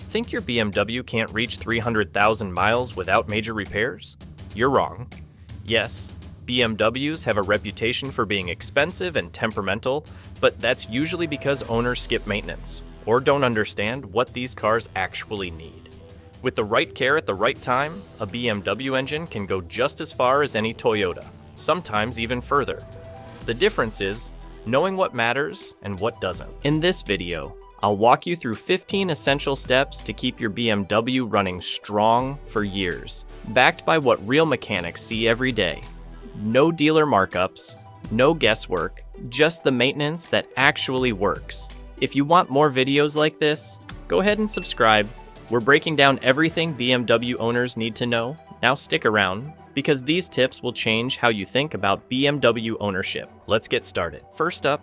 Think your BMW can't reach 300,000 miles without major repairs? You're wrong. Yes, BMWs have a reputation for being expensive and temperamental, but that's usually because owners skip maintenance or don't understand what these cars actually need. With the right care at the right time, a BMW engine can go just as far as any Toyota, sometimes even further. The difference is knowing what matters and what doesn't. In this video, I'll walk you through 15 essential steps to keep your BMW running strong for years, backed by what real mechanics see every day. No dealer markups, no guesswork, just the maintenance that actually works. If you want more videos like this, go ahead and subscribe. We're breaking down everything BMW owners need to know. Now stick around, because these tips will change how you think about BMW ownership. Let's get started. First up,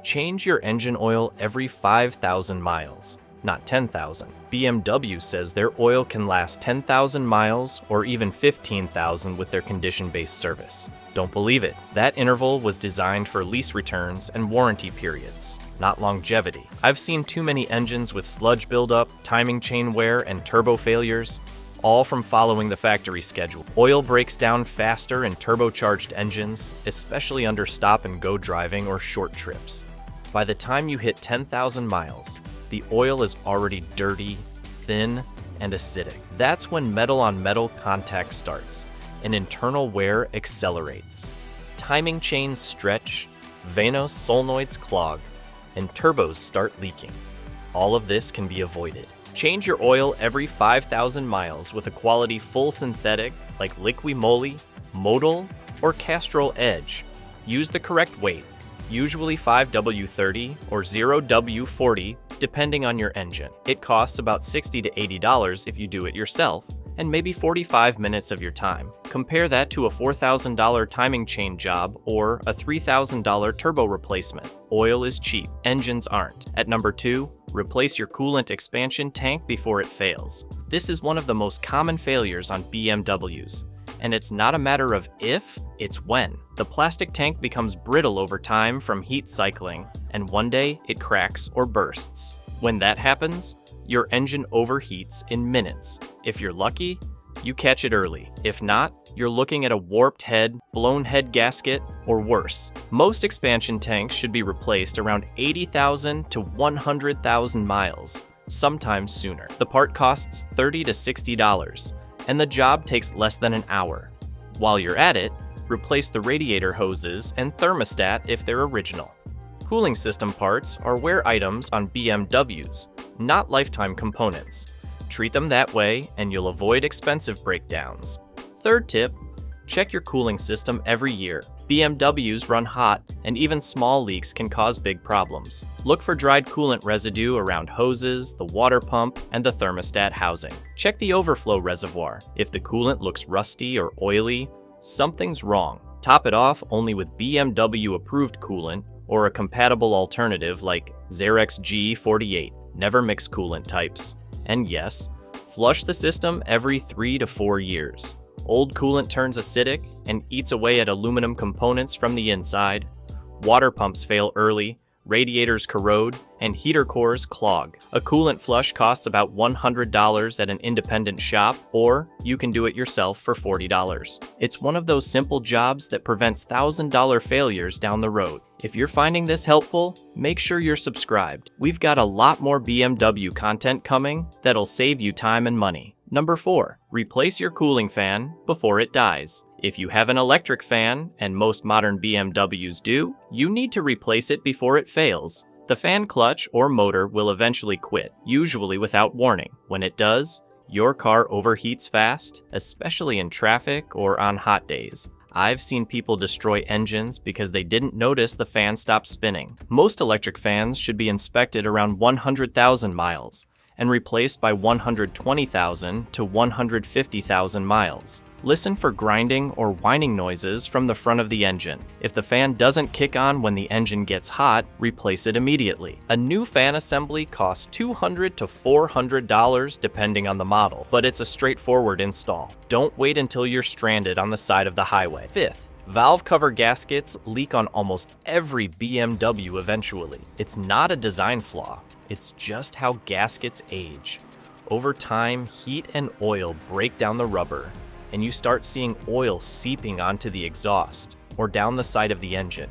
change your engine oil every 5,000 miles, not 10,000. BMW says their oil can last 10,000 miles or even 15,000 with their condition-based service. Don't believe it. That interval was designed for lease returns and warranty periods, not longevity. I've seen too many engines with sludge buildup, timing chain wear, and turbo failures, all from following the factory schedule. Oil breaks down faster in turbocharged engines, especially under stop-and-go driving or short trips. By the time you hit 10,000 miles, the oil is already dirty, thin, and acidic. That's when metal-on-metal contact starts, and internal wear accelerates. Timing chains stretch, VANOS solenoids clog, and turbos start leaking. All of this can be avoided. Change your oil every 5,000 miles with a quality full synthetic like Liqui Moly, Modal, or Castrol Edge. Use the correct weight, usually 5W30 or 0W40, depending on your engine. It costs about $60 to $80 if you do it yourself, and maybe 45 minutes of your time. Compare that to a $4,000 timing chain job or a $3,000 turbo replacement. Oil is cheap, engines aren't. At number 2, replace your coolant expansion tank before it fails. This is one of the most common failures on BMWs. And it's not a matter of if, it's when. The plastic tank becomes brittle over time from heat cycling, and one day it cracks or bursts. When that happens, your engine overheats in minutes. If you're lucky, you catch it early. If not, you're looking at a warped head, blown head gasket, or worse. Most expansion tanks should be replaced around 80,000 to 100,000 miles, sometimes sooner. The part costs $30 to $60. And the job takes less than an hour. While you're at it, replace the radiator hoses and thermostat if they're original. Cooling system parts are wear items on BMWs, not lifetime components. Treat them that way and you'll avoid expensive breakdowns. Third tip, check your cooling system every year. BMWs run hot, and even small leaks can cause big problems. Look for dried coolant residue around hoses, the water pump, and the thermostat housing. Check the overflow reservoir. If the coolant looks rusty or oily, something's wrong. Top it off only with BMW-approved coolant or a compatible alternative like Xerox G48. Never mix coolant types. And yes, flush the system every 3 to 4 years. Old coolant turns acidic and eats away at aluminum components from the inside. Water pumps fail early, radiators corrode, and heater cores clog. A coolant flush costs about $100 at an independent shop, or you can do it yourself for $40. It's one of those simple jobs that prevents $1,000 failures down the road. If you're finding this helpful, make sure you're subscribed. We've got a lot more BMW content coming that'll save you time and money. Number 4, replace your cooling fan before it dies. If you have an electric fan, and most modern BMWs do, you need to replace it before it fails. The fan clutch or motor will eventually quit, usually without warning. When it does, your car overheats fast, especially in traffic or on hot days. I've seen people destroy engines because they didn't notice the fan stopped spinning. Most electric fans should be inspected around 100,000 miles. And replaced by 120,000 to 150,000 miles. Listen for grinding or whining noises from the front of the engine. If the fan doesn't kick on when the engine gets hot, replace it immediately. A new fan assembly costs $200 to $400 depending on the model, but it's a straightforward install. Don't wait until you're stranded on the side of the highway. 5th, valve cover gaskets leak on almost every BMW eventually. It's not a design flaw. It's just how gaskets age. Over time, heat and oil break down the rubber, and you start seeing oil seeping onto the exhaust or down the side of the engine.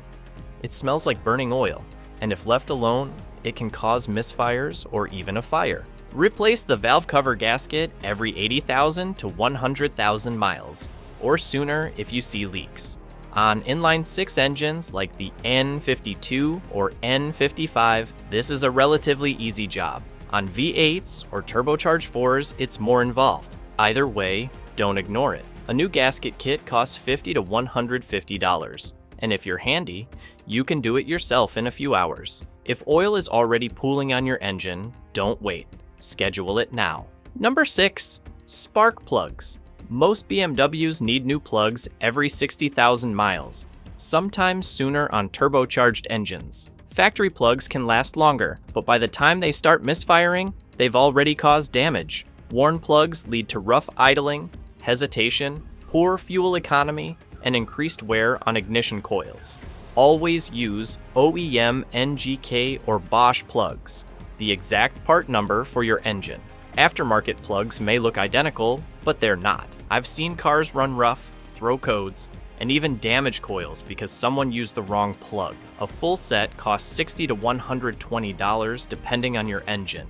It smells like burning oil, and if left alone, it can cause misfires or even a fire. Replace the valve cover gasket every 80,000 to 100,000 miles, or sooner if you see leaks. On inline-six engines like the N52 or N55, this is a relatively easy job. On V8s or turbocharged 4s, it's more involved. Either way, don't ignore it. A new gasket kit costs $50 to $150, and if you're handy, you can do it yourself in a few hours. If oil is already pooling on your engine, don't wait. Schedule it now. Number 6. Spark plugs. Most BMWs need new plugs every 60,000 miles, sometimes sooner on turbocharged engines. Factory plugs can last longer, but by the time they start misfiring, they've already caused damage. Worn plugs lead to rough idling, hesitation, poor fuel economy, and increased wear on ignition coils. Always use OEM NGK or Bosch plugs, the exact part number for your engine. Aftermarket plugs may look identical, but they're not. I've seen cars run rough, throw codes, and even damage coils because someone used the wrong plug. A full set costs $60 to $120 depending on your engine,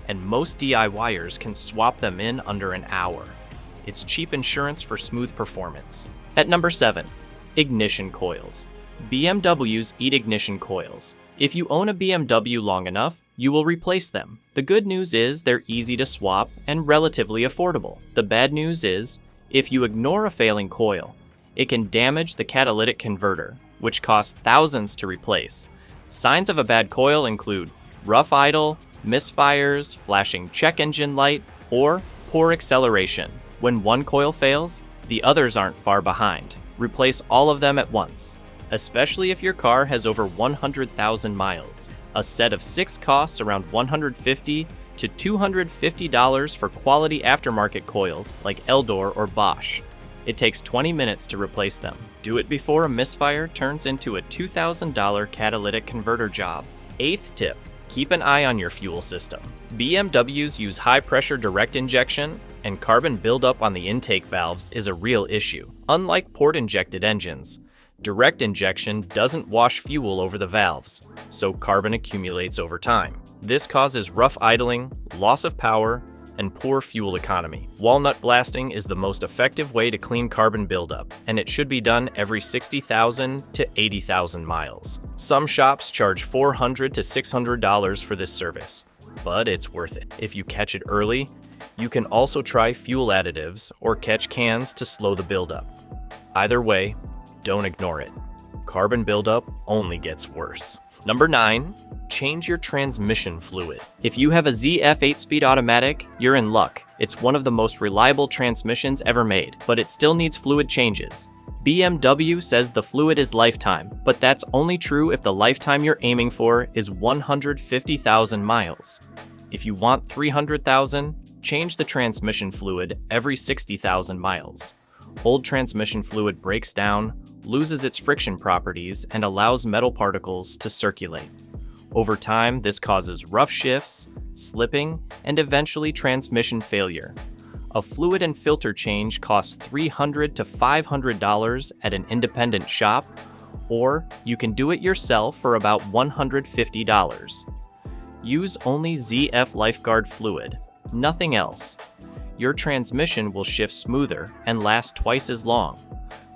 and most DIYers can swap them in under an hour. It's cheap insurance for smooth performance. At number 7, ignition coils. BMWs eat ignition coils. If you own a BMW long enough, you will replace them. The good news is they're easy to swap and relatively affordable. The bad news is, if you ignore a failing coil, it can damage the catalytic converter, which costs thousands to replace. Signs of a bad coil include rough idle, misfires, flashing check engine light, or poor acceleration. When one coil fails, the others aren't far behind. Replace all of them at once, especially if your car has over 100,000 miles. A set of 6 costs around $150 to $250 for quality aftermarket coils like Eldor or Bosch. It takes 20 minutes to replace them. Do it before a misfire turns into a $2,000 catalytic converter job. 8th tip, keep an eye on your fuel system. BMWs use high-pressure direct injection, and carbon buildup on the intake valves is a real issue. Unlike port-injected engines, direct injection doesn't wash fuel over the valves, so carbon accumulates over time. This causes rough idling, loss of power, and poor fuel economy. Walnut blasting is the most effective way to clean carbon buildup, and it should be done every 60,000 to 80,000 miles. Some shops charge $400 to $600 for this service, but it's worth it. If you catch it early, you can also try fuel additives or catch cans to slow the buildup. Either way, don't ignore it. Carbon buildup only gets worse. Number 9, change your transmission fluid. If you have a ZF 8-speed automatic, you're in luck. It's one of the most reliable transmissions ever made, but it still needs fluid changes. BMW says the fluid is lifetime, but that's only true if the lifetime you're aiming for is 150,000 miles. If you want 300,000, change the transmission fluid every 60,000 miles. Old transmission fluid breaks down, loses its friction properties, and allows metal particles to circulate. Over time, this causes rough shifts, slipping, and eventually transmission failure. A fluid and filter change costs $300 to $500 at an independent shop, or you can do it yourself for about $150. Use only ZF Lifeguard fluid, nothing else. Your transmission will shift smoother and last twice as long.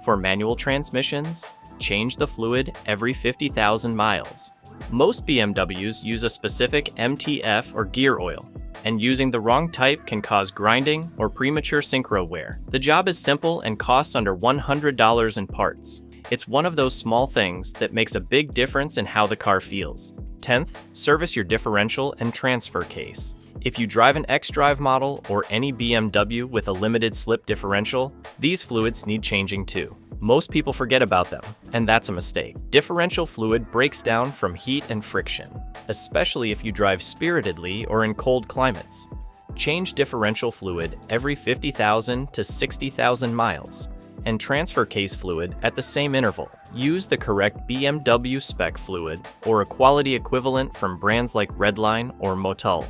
For manual transmissions, change the fluid every 50,000 miles. Most BMWs use a specific MTF or gear oil, and using the wrong type can cause grinding or premature synchro wear. The job is simple and costs under $100 in parts. It's one of those small things that makes a big difference in how the car feels. 10th, service your differential and transfer case. If you drive an xDrive model or any BMW with a limited slip differential, these fluids need changing too. Most people forget about them, and that's a mistake. Differential fluid breaks down from heat and friction, especially if you drive spiritedly or in cold climates. Change differential fluid every 50,000 to 60,000 miles, and transfer case fluid at the same interval. Use the correct BMW spec fluid or a quality equivalent from brands like Redline or Motul.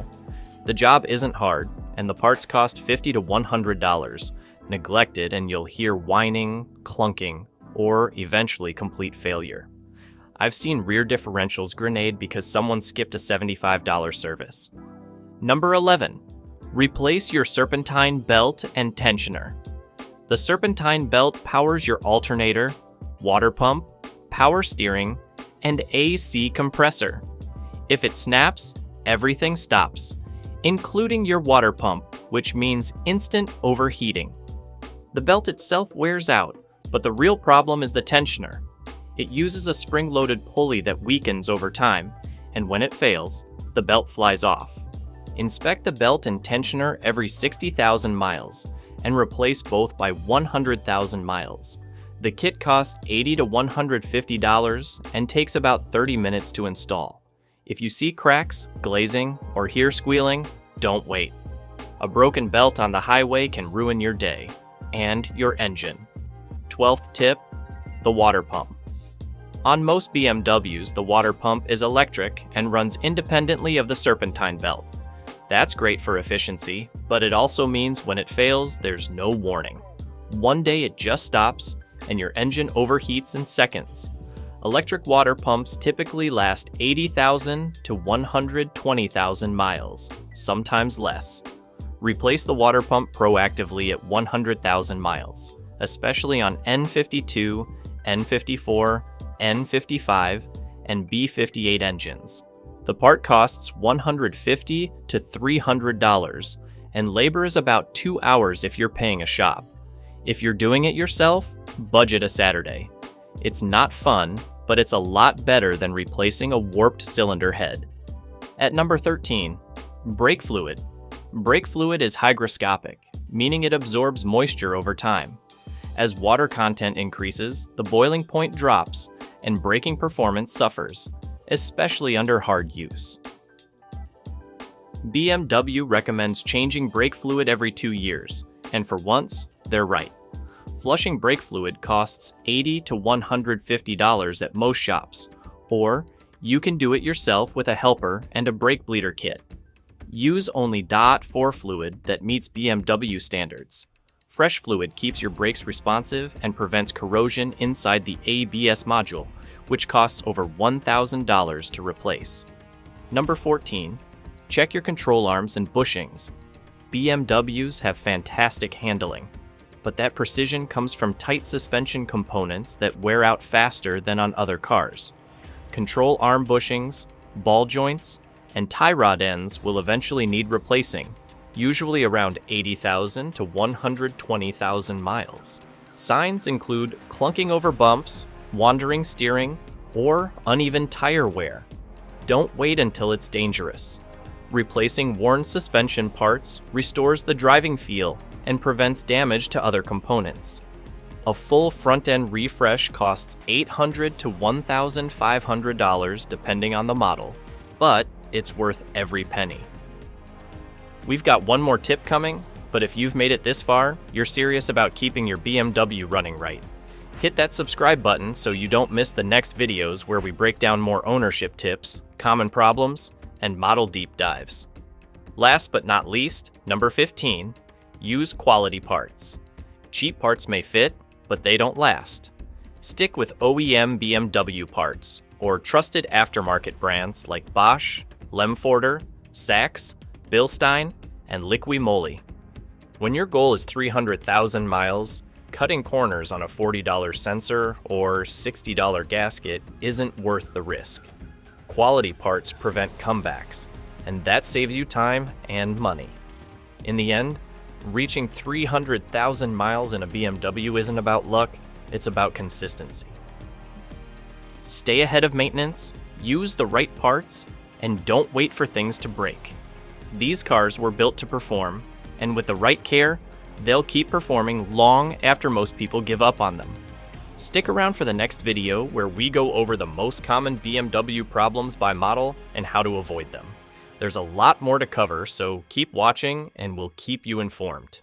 The job isn't hard, and the parts cost $50 to $100. Neglect it and you'll hear whining, clunking, or eventually complete failure. I've seen rear differentials grenade because someone skipped a $75 service. Number 11. Replace your serpentine belt and tensioner. The serpentine belt powers your alternator, water pump, power steering, and AC compressor. If it snaps, everything stops, including your water pump, which means instant overheating. The belt itself wears out, but the real problem is the tensioner. It uses a spring-loaded pulley that weakens over time, and when it fails, the belt flies off. Inspect the belt and tensioner every 60,000 miles, and replace both by 100,000 miles. The kit costs $80 to $150 and takes about 30 minutes to install. If you see cracks, glazing, or hear squealing, don't wait. A broken belt on the highway can ruin your day and your engine. 12th tip, the water pump. On most BMWs, the water pump is electric and runs independently of the serpentine belt. That's great for efficiency, but it also means when it fails, there's no warning. One day it just stops, and your engine overheats in seconds. Electric water pumps typically last 80,000 to 120,000 miles, sometimes less. Replace the water pump proactively at 100,000 miles, especially on N52, N54, N55, and B58 engines. The part costs $150 to $300, and labor is about 2 hours if you're paying a shop. If you're doing it yourself, budget a Saturday. It's not fun, but it's a lot better than replacing a warped cylinder head. At number 13, brake fluid. Brake fluid is hygroscopic, meaning it absorbs moisture over time. As water content increases, the boiling point drops, and braking performance suffers, especially under hard use. BMW recommends changing brake fluid every 2 years, and for once, they're right. Flushing brake fluid costs $80 to $150 at most shops, or you can do it yourself with a helper and a brake bleeder kit. Use only DA4 fluid that meets BMW standards. Fresh fluid keeps your brakes responsive and prevents corrosion inside the ABS module, which costs over $1,000 to replace. Number 14. Check your control arms and bushings. BMWs have fantastic handling, but that precision comes from tight suspension components that wear out faster than on other cars. Control arm bushings, ball joints, and tie rod ends will eventually need replacing, usually around 80,000 to 120,000 miles. Signs include clunking over bumps, wandering steering, or uneven tire wear. Don't wait until it's dangerous. Replacing worn suspension parts restores the driving feel and prevents damage to other components. A full front-end refresh costs $800 to $1,500 depending on the model, but it's worth every penny. We've got one more tip coming, but if you've made it this far, you're serious about keeping your BMW running right. Hit that subscribe button so you don't miss the next videos where we break down more ownership tips, common problems, and model deep dives. Last but not least, number 15, use quality parts. Cheap parts may fit, but they don't last. Stick with OEM BMW parts, or trusted aftermarket brands like Bosch, Lemforder, Sachs, Bilstein, and Liqui Moly. When your goal is 300,000 miles, cutting corners on a $40 sensor or $60 gasket isn't worth the risk. Quality parts prevent comebacks, and that saves you time and money. In the end, reaching 300,000 miles in a BMW isn't about luck, it's about consistency. Stay ahead of maintenance, use the right parts, and don't wait for things to break. These cars were built to perform, and with the right care, they'll keep performing long after most people give up on them. Stick around for the next video where we go over the most common BMW problems by model and how to avoid them. There's a lot more to cover, so keep watching and we'll keep you informed.